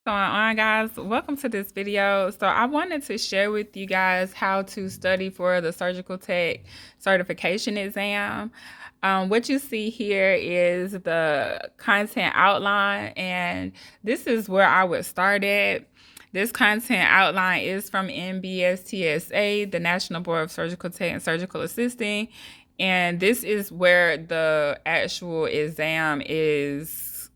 Going on, guys? Welcome to this video. So I wanted to share with you guys how to study for the surgical tech certification exam. What you see here is the content outline, and this is where I would start at. This content outline is from NBSTSA, the National Board of Surgical Tech and Surgical Assisting, and this is where the actual exam is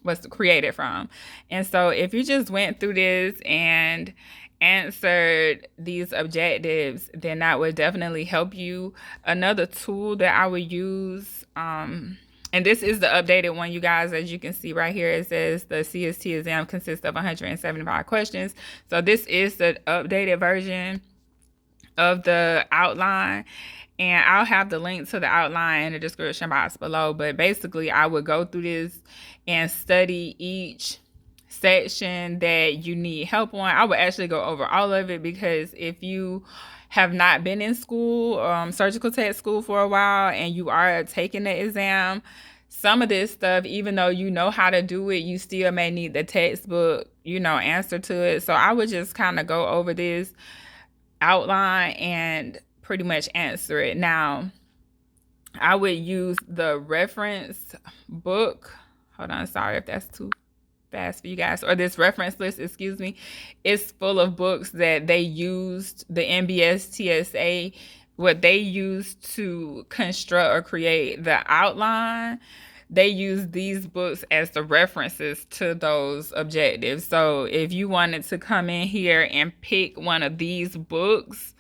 was created from. And so if you just went through this and answered these objectives, then that would definitely help you. Another tool that I would use, and this is the updated one, you guys. As you can see right here, it says the CST exam consists of 175 questions. So this is the updated version of the outline, and I'll have the link to the outline in the description box below. But basically, I would go through this and study each section that you need help on. I would actually go over all of it, because if you have not been in school, surgical tech school, for a while, and you are taking the exam, some of this stuff, even though you know how to do it, you still may need the textbook, answer to it. So I would just kind of go over this outline and pretty much answer it. Now, I would use the reference book. Hold on, sorry if that's too fast for you guys. Or this reference list, excuse me. It's full of books that they used, the NBSTSA, what they used to construct or create the outline. They use these books as the references to those objectives. So if you wanted to come in here and pick one of these books,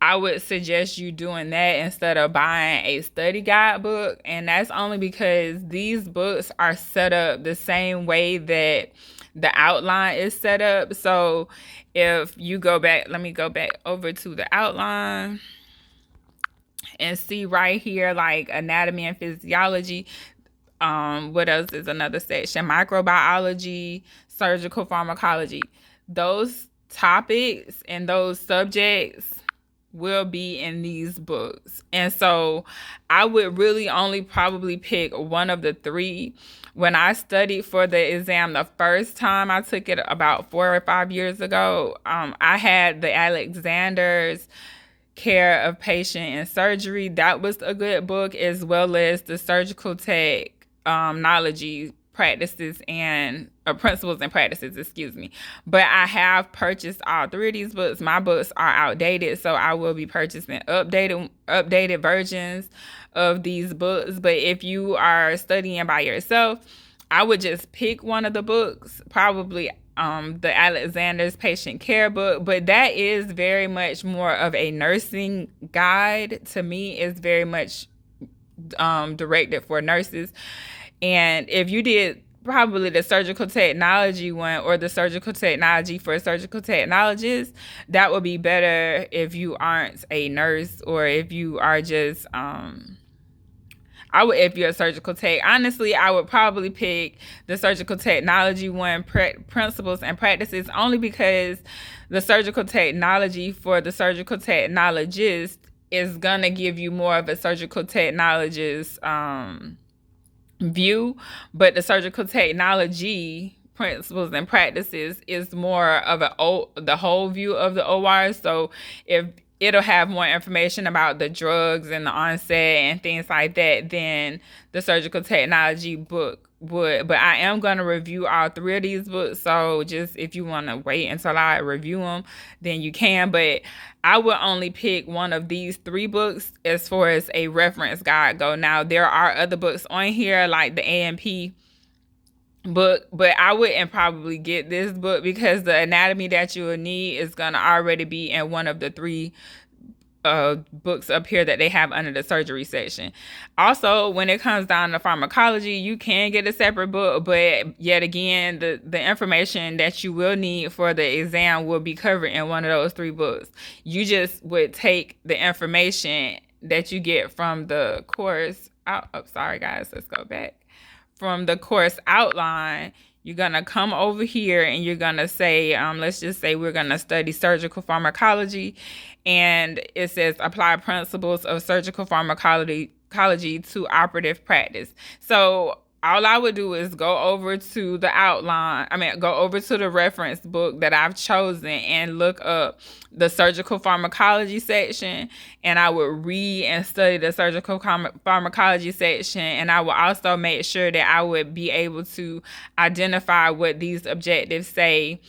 I would suggest you doing that instead of buying a study guide book. And that's only because these books are set up the same way that the outline is set up. So if you go back, let me go back over to the outline and see right here, like anatomy and physiology. What else is another section? Microbiology, surgical pharmacology. Those topics and those subjects will be in these books. And so I would really only probably pick one of the three. When I studied for the exam the first time I took it about 4 or 5 years ago, I had the Alexander's Care of Patient and Surgery. That was a good book, as well as the Surgical Technology practices and principles and practices, excuse me. But I have purchased all three of these books. My books are outdated, so I will be purchasing updated versions of these books. But if you are studying by yourself, I would just pick one of the books, probably the Alexander's Patient Care book. But that is very much more of a nursing guide. To me, it's very much directed for nurses. And if you did probably the surgical technology one, or the surgical technology for surgical technologists, that would be better if you aren't a nurse, or if you are just if you're a surgical tech. Honestly, I would probably pick the surgical technology one, principles and practices, only because the surgical technology for the surgical technologist is gonna give you more of a surgical technologist view, but the surgical technology principles and practices is more of the whole view of the OR. So if it'll have more information about the drugs and the onset and things like that than the surgical technology book would. But I am going to review all three of these books, so just if you want to wait until I review them, then you can. But I would only pick one of these three books as far as a reference guide go. Now, there are other books on here, like the A&P book, but I wouldn't probably get this book, because the anatomy that you will need is going to already be in one of the three books up here that they have under the surgery section. Also, when it comes down to pharmacology, you can get a separate book, but yet again, the information that you will need for the exam will be covered in one of those three books. You just would take the information that you get from the course sorry guys, let's go back. From the course outline, you're going to come over here and you're going to say, let's just say we're going to study surgical pharmacology, and it says apply principles of surgical pharmacology to operative practice. So all I would do is go over to the outline. Go over to the reference book that I've chosen and look up the surgical pharmacology section, and I would read and study the surgical pharmacology section, and I would also make sure that I would be able to identify what these objectives say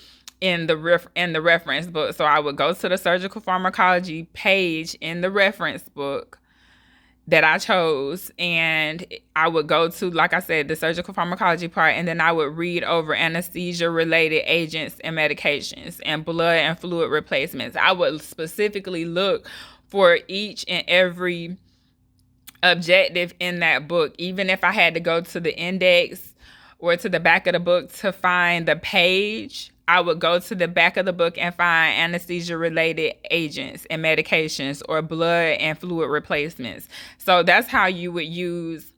in the reference book. So I would go to the surgical pharmacology page in the reference book that I chose, and I would go to, like I said, the surgical pharmacology part, and then I would read over anesthesia related agents and medications and blood and fluid replacements. I would specifically look for each and every objective in that book, even if I had to go to the index or to the back of the book to find the page. I would go to the back of the book and find anesthesia related agents and medications or blood and fluid replacements. So that's how you would use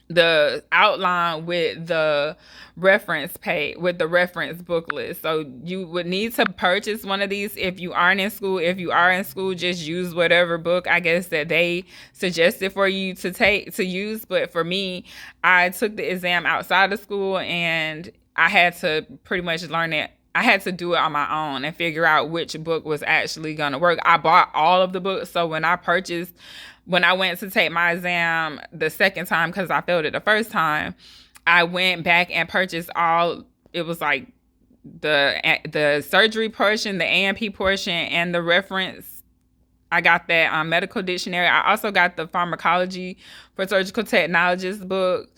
the outline with the reference page, with the reference booklet. So you would need to purchase one of these if you aren't in school. If you are in school, just use whatever book I guess that they suggested for you to use. But for me, I took the exam outside of school, and I had to pretty much learn it. I had to do it on my own and figure out which book was actually going to work. I bought all of the books. So when I went to take my exam the second time, because I failed it the first time, I went back and purchased all. It was like the surgery portion, the A&P portion, and the reference. I got that medical dictionary. I also got the pharmacology for surgical technologist book,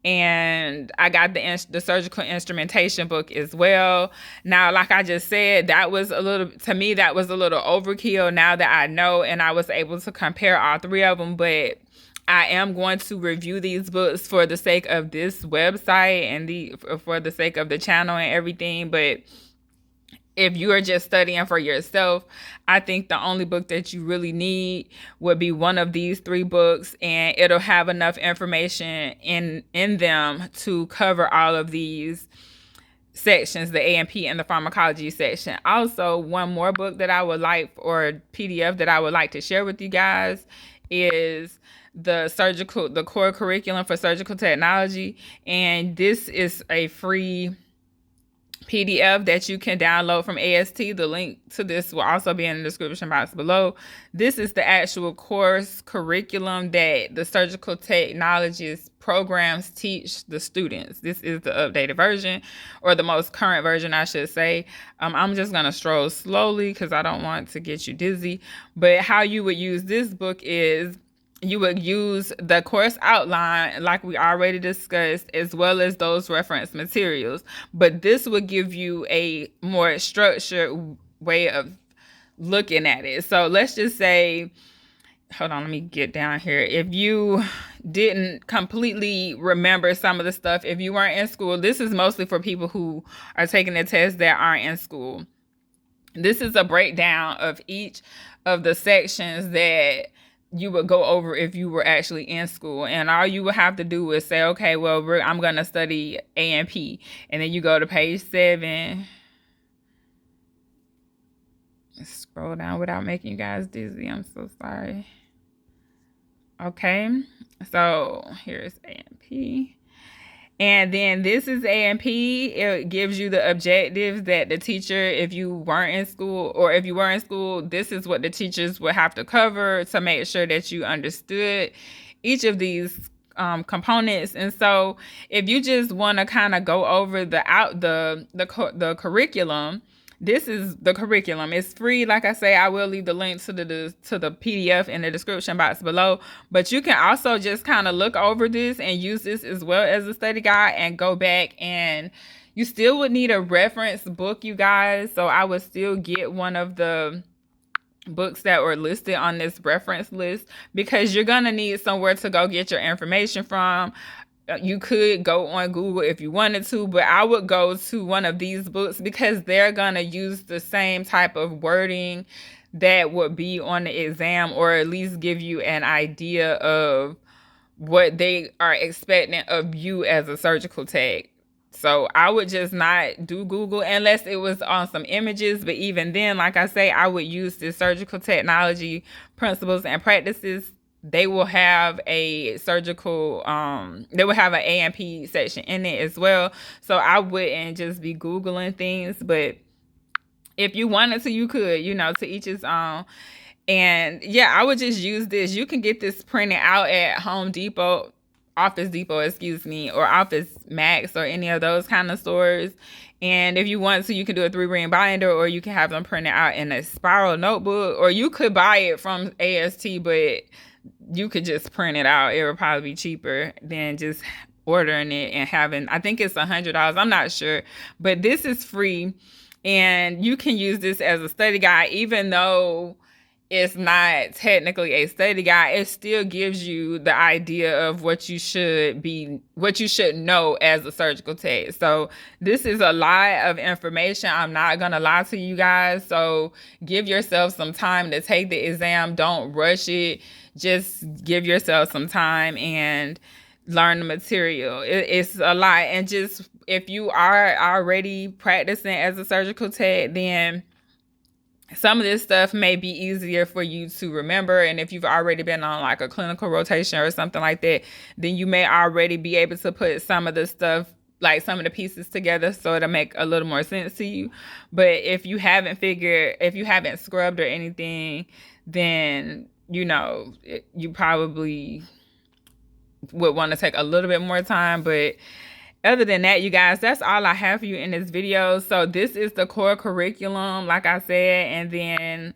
and I got the surgical instrumentation book as well. Now, like I just said, that was a little overkill now that I know, and I was able to compare all three of them. But I am going to review these books for the sake of this website and for the sake of the channel and everything. But if you are just studying for yourself, I think the only book that you really need would be one of these three books, and it'll have enough information in them to cover all of these sections, the A&P and the pharmacology section. Also, one more book that I would like, or PDF that I would like to share with you guys, is the core curriculum for surgical technology. And this is a free PDF that you can download from AST. The link to this will also be in the description box below. This is the actual course curriculum that the surgical technologist programs teach the students. This is the updated version, or the most current version, I should say. I'm just going to stroll slowly because I don't want to get you dizzy. But how you would use this book is you would use the course outline, like we already discussed, as well as those reference materials. But this would give you a more structured way of looking at it. So let's just say, hold on, let me get down here. If you didn't completely remember some of the stuff, if you weren't in school, this is mostly for people who are taking the test that aren't in school. This is a breakdown of each of the sections that you would go over if you were actually in school. And all you would have to do is say, okay, well, I'm going to study A&P. And then you go to page 7. Scroll down without making you guys dizzy. I'm so sorry. Okay, so here's A&P. And then this is A&P. It gives you the objectives that the teacher, if you weren't in school, or if you were in school, this is what the teachers would have to cover to make sure that you understood each of these components. And so if you just want to kind of go over the curriculum, this is the curriculum. It's free. Like I say, I will leave the link to the PDF in the description box below. But you can also just kind of look over this and use this as well as a study guide and go back. And you still would need a reference book, you guys. So I would still get one of the books that were listed on this reference list, because you're going to need somewhere to go get your information from. You could go on Google if you wanted to, but I would go to one of these books because they're going to use the same type of wording that would be on the exam, or at least give you an idea of what they are expecting of you as a surgical tech. So I would just not do Google unless it was on some images. But even then, like I say, I would use the surgical technology principles and practices they will have a surgical, they will have an A&P section in it as well. So I wouldn't just be Googling things, but if you wanted to, you could, to each his own. And yeah, I would just use this. You can get this printed out at Home Depot, Office Depot, excuse me, or Office Max or any of those kind of stores. And if you want to, you can do a 3-ring binder, or you can have them printed out in a spiral notebook, or you could buy it from AST, but you could just print it out. It would probably be cheaper than just ordering it and having, I think it's $100. I'm not sure, but this is free. And you can use this as a study guide, even though it's not technically a study guide. It still gives you the idea of what you should know as a surgical tech. So this is a lot of information. I'm not going to lie to you guys. So give yourself some time to take the exam. Don't rush it. Just give yourself some time and learn the material. It's a lot. And just, if you are already practicing as a surgical tech, then some of this stuff may be easier for you to remember. And if you've already been on like a clinical rotation or something like that, then you may already be able to put some of the stuff, like some of the pieces together, so it'll make a little more sense to you. But if you haven't scrubbed or anything, then, you probably would want to take a little bit more time. But other than that, you guys, that's all I have for you in this video. So this is the core curriculum, like I said, and then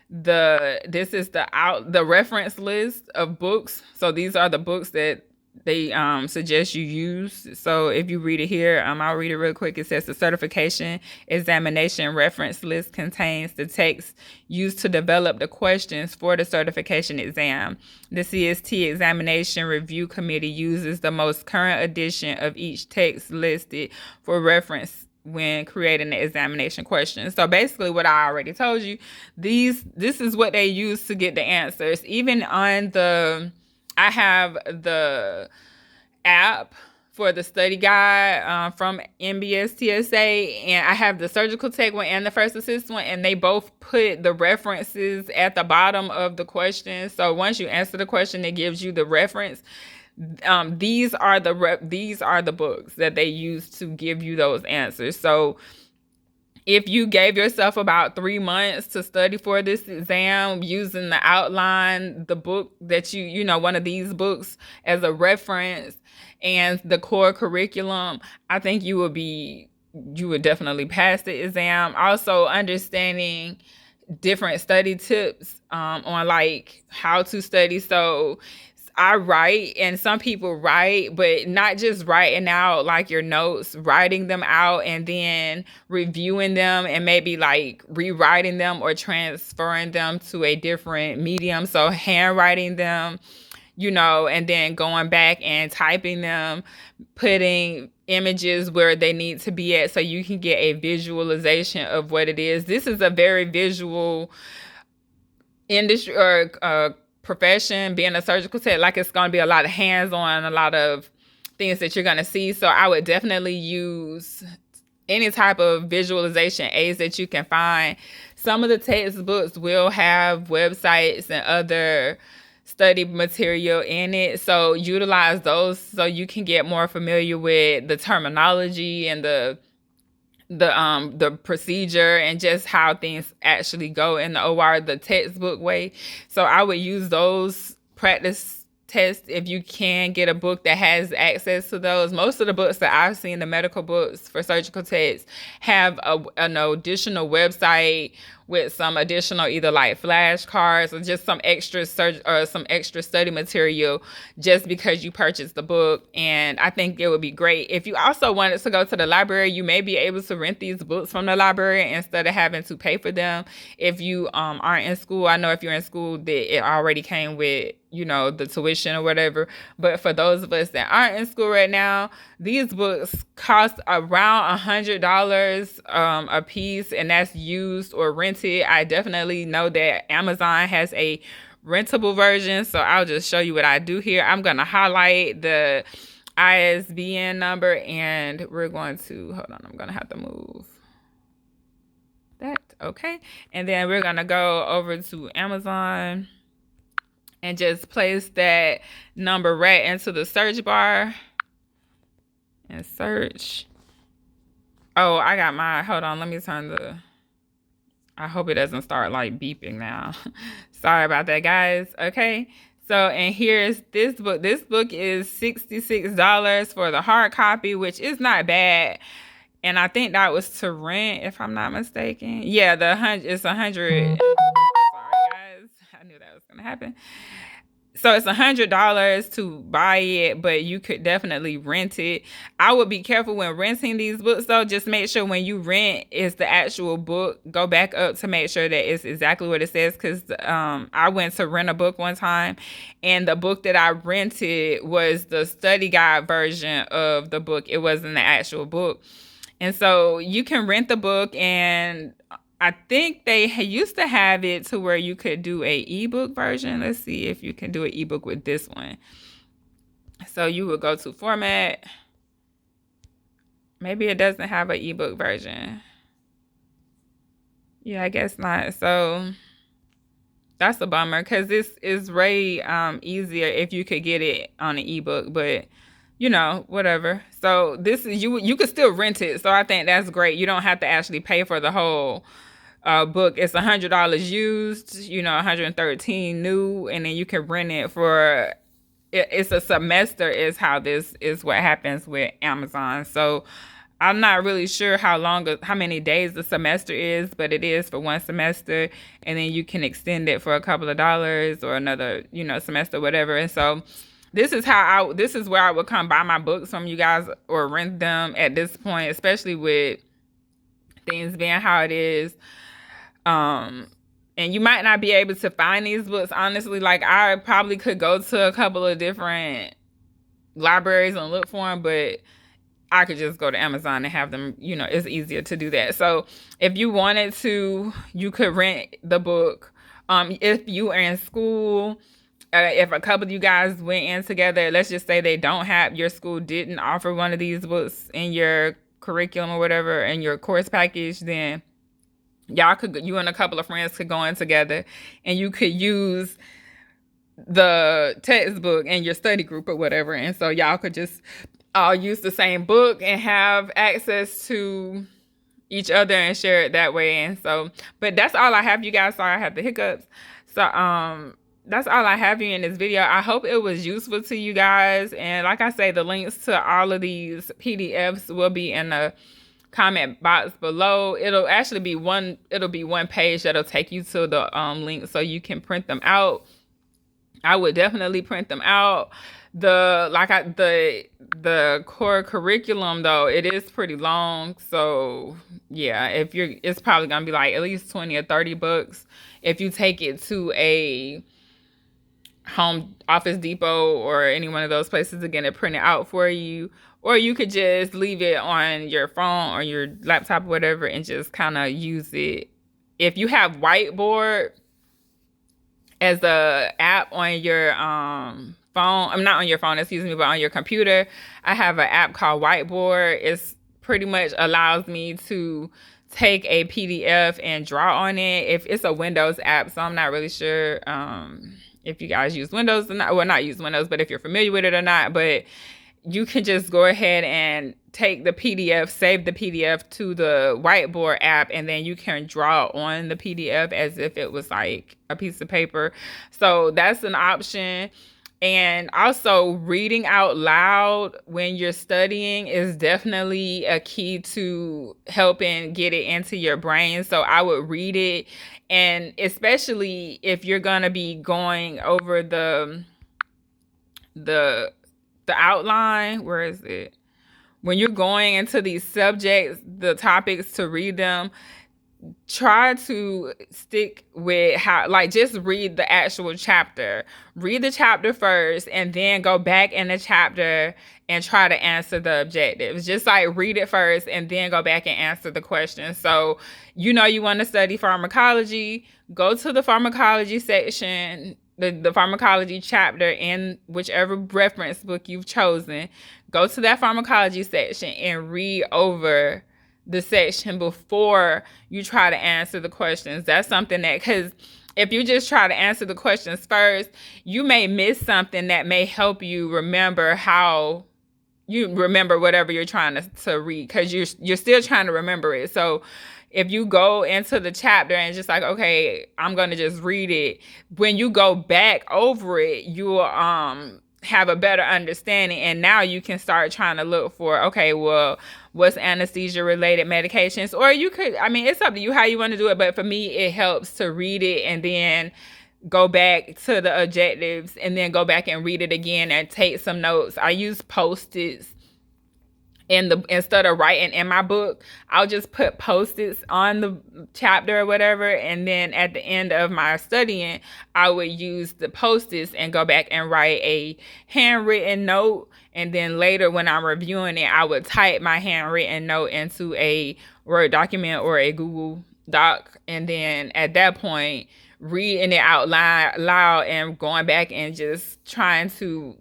this is the reference list of books. So these are the books that they suggest you use. So if you read it here, I'll read it real quick. It says the certification examination reference list contains the text used to develop the questions for the certification exam. The CST examination review committee uses the most current edition of each text listed for reference when creating the examination questions. So basically what I already told you, this is what they use to get the answers. Even on I have the app for the study guide from NBSTSA, and I have the surgical tech one and the first assist one, and they both put the references at the bottom of the question. So once you answer the question, it gives you the reference. These are the books that they use to give you those answers. So if you gave yourself about 3 months to study for this exam using the outline, the book that one of these books as a reference, and the core curriculum, I think you would definitely pass the exam. Also understanding different study tips on like how to study. So I write, and some people write, but not just writing out like your notes, writing them out and then reviewing them and maybe like rewriting them or transferring them to a different medium. So handwriting them, and then going back and typing them, putting images where they need to be at so you can get a visualization of what it is. This is a very visual industry or profession, being a surgical tech. Like, it's going to be a lot of hands-on, a lot of things that you're going to see. So I would definitely use any type of visualization aids that you can find. Some of the textbooks will have websites and other study material in it, so utilize those so you can get more familiar with the terminology and the procedure and just how things actually go in the OR the textbook way. So I would use those practice tests if you can get a book that has access to those. Most of the books that I've seen, the medical books for surgical techs, have an additional website with some additional either like flashcards or just some extra study material just because you purchased the book. And I think it would be great. If you also wanted to go to the library, you may be able to rent these books from the library instead of having to pay for them. If you aren't in school, I know if you're in school that it already came with the tuition or whatever. But for those of us that aren't in school right now, these books cost around $100 a piece, and that's used or rented. I definitely know that Amazon has a rentable version, so I'll just show you what I do here. I'm going to highlight the ISBN number, and we're going to, hold on, I'm going to have to move that. Okay. And then we're going to go over to Amazon. and just place that number right into the search bar and search. Oh, I got my, hold on, let me turn the, I hope it doesn't start like beeping now. Sorry about that, guys. Okay. So, and here's this book. This book is $66 for the hard copy, which is not bad. And I think that was to rent, if I'm not mistaken. Yeah, it's 100. Sorry, guys. I knew that was gonna happen. So it's $100 to buy it, but you could definitely rent it. I would be careful when renting these books, though. Just make sure when you rent, it's the actual book. Go back up to make sure that it's exactly what it says. Because I went to rent a book one time, and the book that I rented was the study guide version of the book. It wasn't the actual book. And so you can rent the book, and I think they used to have it to where you could do a ebook version. Let's see if you can do an ebook with this one. So you would go to format. Maybe it doesn't have an ebook version. Yeah, I guess not. So that's a bummer, because this is way easier if you could get it on an ebook, but you know, whatever. So this is, you could still rent it. So I think that's great. You don't have to actually pay for the whole book. It's $100 used, you know, 113 new, and then you can rent it for, it's a semester is how this is what happens with Amazon. So I'm not really sure how many days the semester is, but it is for one semester, and then you can extend it for a couple of dollars or another, you know, semester, whatever. And so this is where I would come buy my books from, you guys, or rent them at this point, especially with things being how it is. And you might not be able to find these books, honestly. Like, I probably could go to a couple of different libraries and look for them, but I could just go to Amazon and have them, you know, it's easier to do that. So if you wanted to, you could rent the book. If you are in school, if a couple of you guys went in together, let's just say your school didn't offer one of these books in your curriculum or whatever, in your course package, then you and a couple of friends could go in together, and you could use the textbook in your study group or whatever. And so y'all could just all use the same book and have access to each other and share it that way. And so, but that's all I have, you guys. Sorry, I had the hiccups. So, that's all I have here in this video. I hope it was useful to you guys. And like I say, the links to all of these PDFs will be in the comment box below. It'll be one page that'll take you to the link so you can print them out. I would definitely print them out. The core curriculum, though, it is pretty long. So yeah, it's probably gonna be like at least 20 or 30 books if you take it to a Home Office Depot or any one of those places to get it printed out for you. Or you could just leave it on your phone or your laptop or whatever and just kind of use it. If you have Whiteboard as a app on your phone, I'm not on your phone, excuse me, but on your computer, I have an app called Whiteboard. It's pretty much allows me to take a PDF and draw on it. If it's a Windows app, so I'm not really sure if you guys use Windows or not. Well, not use Windows, but if you're familiar with it or not. But you can just go ahead and take the PDF, save the PDF to the Whiteboard app, and then you can draw on the PDF as if it was like a piece of paper. So that's an option. And also, reading out loud when you're studying is definitely a key to helping get it into your brain. So I would read it, and especially if you're going to be going over the outline. Where is it? When you're going into these subjects, the topics, to read them, try to stick with just read the actual chapter. Read the chapter first and then go back in the chapter and try to answer the objectives. Just like read it first and then go back and answer the question. So, you want to study pharmacology, go to the pharmacology section, the pharmacology chapter in whichever reference book you've chosen. Go to that pharmacology section and read over the section before you try to answer the questions. That's something that, because if you just try to answer the questions first, you may miss something that may help you remember how you remember whatever you're trying to read, because you're still trying to remember it. So if you go into the chapter and just like, okay, I'm going to just read it, when you go back over it, you'll have a better understanding, and now you can start trying to look for, okay, well, what's anesthesia related medications, or you could, I mean, it's up to you how you want to do it, but for me it helps to read it and then go back to the objectives and then go back and read it again and take some notes. I use Post-its instead of writing in my book. I'll just put Post-its on the chapter or whatever, and then at the end of my studying, I would use the Post-its and go back and write a handwritten note, and then later when I'm reviewing it, I would type my handwritten note into a Word document or a Google Doc, and then at that point, reading it out loud and going back and just trying to,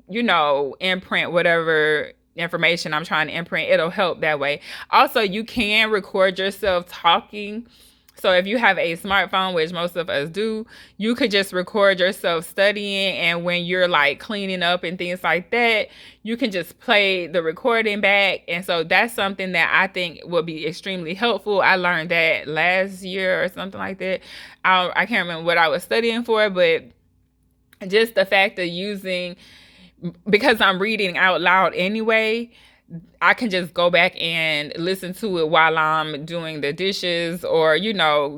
imprint whatever information I'm trying to imprint. It'll help that way. Also, you can record yourself talking. So if you have a smartphone, which most of us do, you could just record yourself studying, and when you're like cleaning up and things like that, you can just play the recording back. And so that's something that I think will be extremely helpful. I learned that last year or something like that. I can't remember what I was studying for, but just the fact of using, because I'm reading out loud anyway, I can just go back and listen to it while I'm doing the dishes or,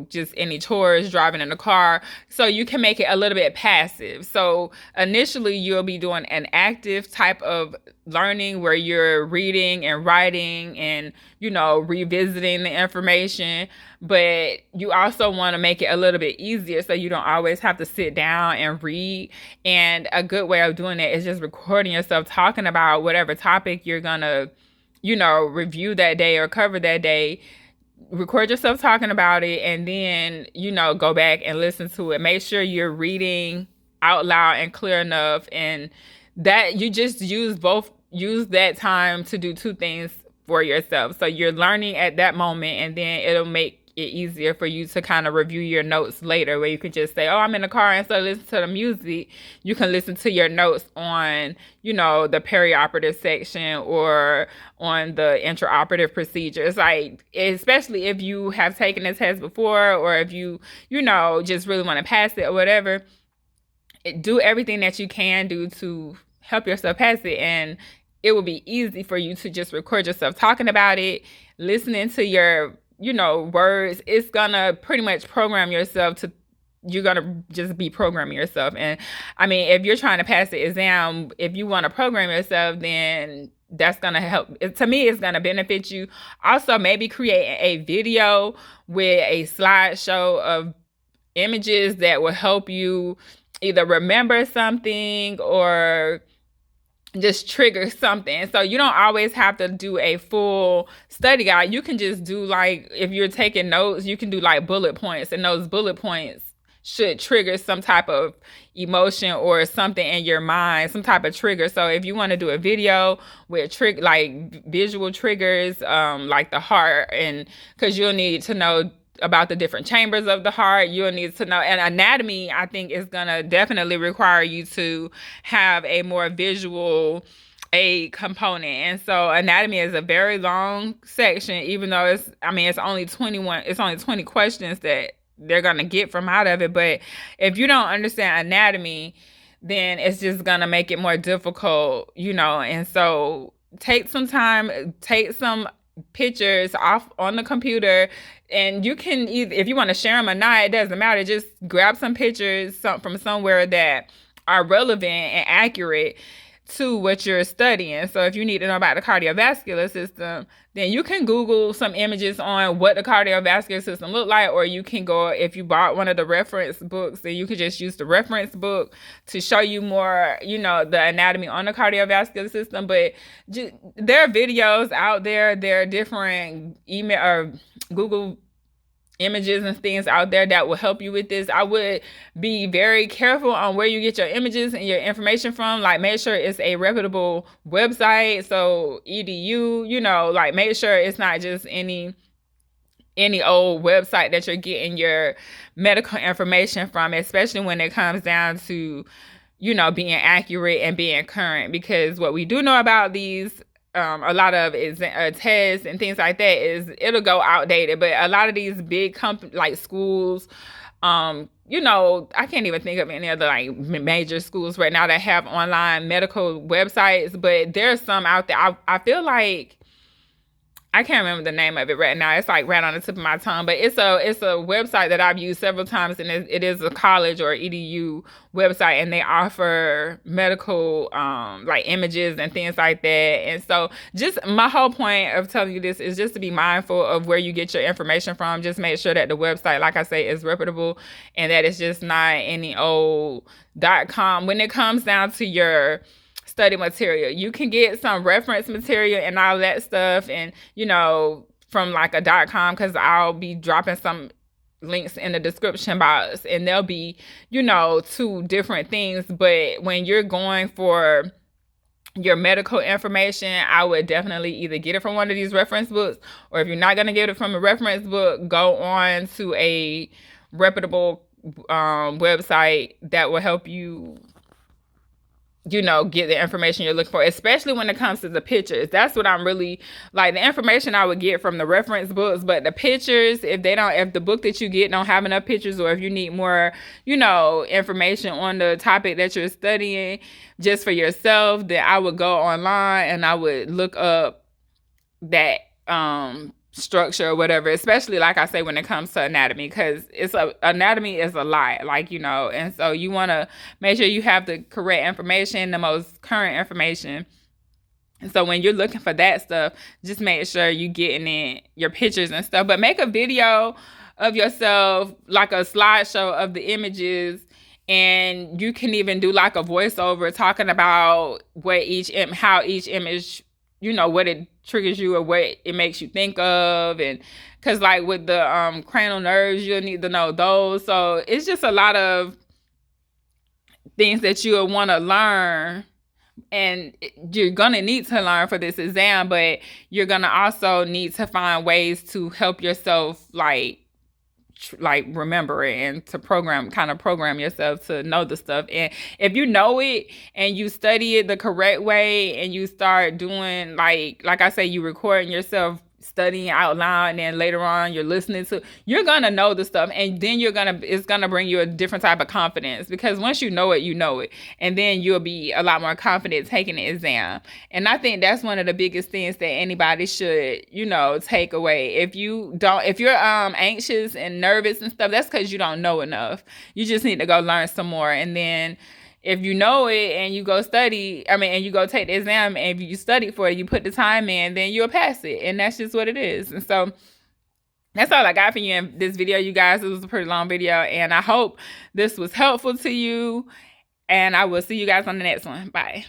just any chores, driving in the car. So you can make it a little bit passive. So initially you'll be doing an active type of learning where you're reading and writing and, revisiting the information. But you also want to make it a little bit easier so you don't always have to sit down and read. And a good way of doing it is just recording yourself talking about whatever topic you're going to, review that day or cover that day. Record yourself talking about it, and then, go back and listen to it. Make sure you're reading out loud and clear enough, and that you just use that time to do two things for yourself. So you're learning at that moment, and then it'll make it easier for you to kind of review your notes later, where you could just say, oh, I'm in the car, and so listen to the music. You can listen to your notes on, the perioperative section or on the intraoperative procedures. Like, especially if you have taken a test before, or if you, just really want to pass it or whatever, do everything that you can do to help yourself pass it. And it will be easy for you to just record yourself talking about it, listening to your words. It's gonna pretty much program yourself to, you're gonna just be programming yourself. And I mean, if you're trying to pass the exam, if you want to program yourself, then that's gonna help. To me, it's gonna benefit you. Also, maybe create a video with a slideshow of images that will help you either remember something or just trigger something. So you don't always have to do a full study guide. You can just do, like, if you're taking notes, you can do like bullet points, and those bullet points should trigger some type of emotion or something in your mind, some type of trigger. So if you want to do a video with like visual triggers, like the heart, and because you'll need to know about the different chambers of the heart, you'll need to know. And anatomy, I think, is gonna definitely require you to have a more visual component. And so anatomy is a very long section, even though it's only 20 questions that they're gonna get from out of it. But if you don't understand anatomy, then it's just gonna make it more difficult, and so take some time, take some pictures off on the computer, and you can either, if you want to share them or not, it doesn't matter. Just grab some pictures from somewhere that are relevant and accurate to what you're studying. So if you need to know about the cardiovascular system, then you can Google some images on what the cardiovascular system look like, or you can go, if you bought one of the reference books, then you could just use the reference book to show you more, the anatomy on the cardiovascular system. But there are videos out there. There are different email or Google images and things out there that will help you with this. I would be very careful on where you get your images and your information from. Like, make sure it's a reputable website. So EDU, like, make sure it's not just any any old website that you're getting your medical information from, especially when it comes down to, being accurate and being current. Because what we do know about these, a lot of is tests and things like that, is it'll go outdated. But a lot of these big companies, like schools, I can't even think of any other like major schools right now that have online medical websites, but there's some out there. I feel like I can't remember the name of it right now. It's like right on the tip of my tongue, but it's a website that I've used several times, and it is a college or EDU website, and they offer medical like images and things like that. And so, just my whole point of telling you this is just to be mindful of where you get your information from. Just make sure that the website, like I say, is reputable and that it's just not any old .com. When it comes down to your study material, you can get some reference material and all that stuff, and from like a .com, because I'll be dropping some links in the description box, and there'll be two different things. But when you're going for your medical information, I would definitely either get it from one of these reference books, or if you're not going to get it from a reference book, go on to a reputable website that will help you get the information you're looking for, especially when it comes to the pictures. That's what I'm really like. The information I would get from the reference books, but the pictures, if the book that you get don't have enough pictures, or if you need more, information on the topic that you're studying just for yourself, then I would go online and I would look up that structure or whatever, especially like I say when it comes to anatomy, because anatomy is a lot, and so you want to make sure you have the correct information, the most current information. And so when you're looking for that stuff, just make sure you're getting in your pictures and stuff, but make a video of yourself, like a slideshow of the images. And you can even do like a voiceover talking about how each image, what it triggers you or what it makes you think of. And because like with the cranial nerves, you'll need to know those. So it's just a lot of things that you'll want to learn, and you're going to need to learn for this exam, but you're going to also need to find ways to help yourself remember it, and to program yourself to know the stuff. And if you know it and you study it the correct way, and you start doing like I say, you recording yourself studying out loud, and then later on you're gonna know the stuff, and then it's gonna bring you a different type of confidence, because once you know it, and then you'll be a lot more confident taking the exam. And I think that's one of the biggest things that anybody should take away. If you're anxious and nervous and stuff, that's because you don't know enough. You just need to go learn some more, and then if you know it and you go and you go take the exam, and if you study for it, you put the time in, then you'll pass it. And that's just what it is. And so that's all I got for you in this video, you guys. It was a pretty long video, and I hope this was helpful to you. And I will see you guys on the next one. Bye.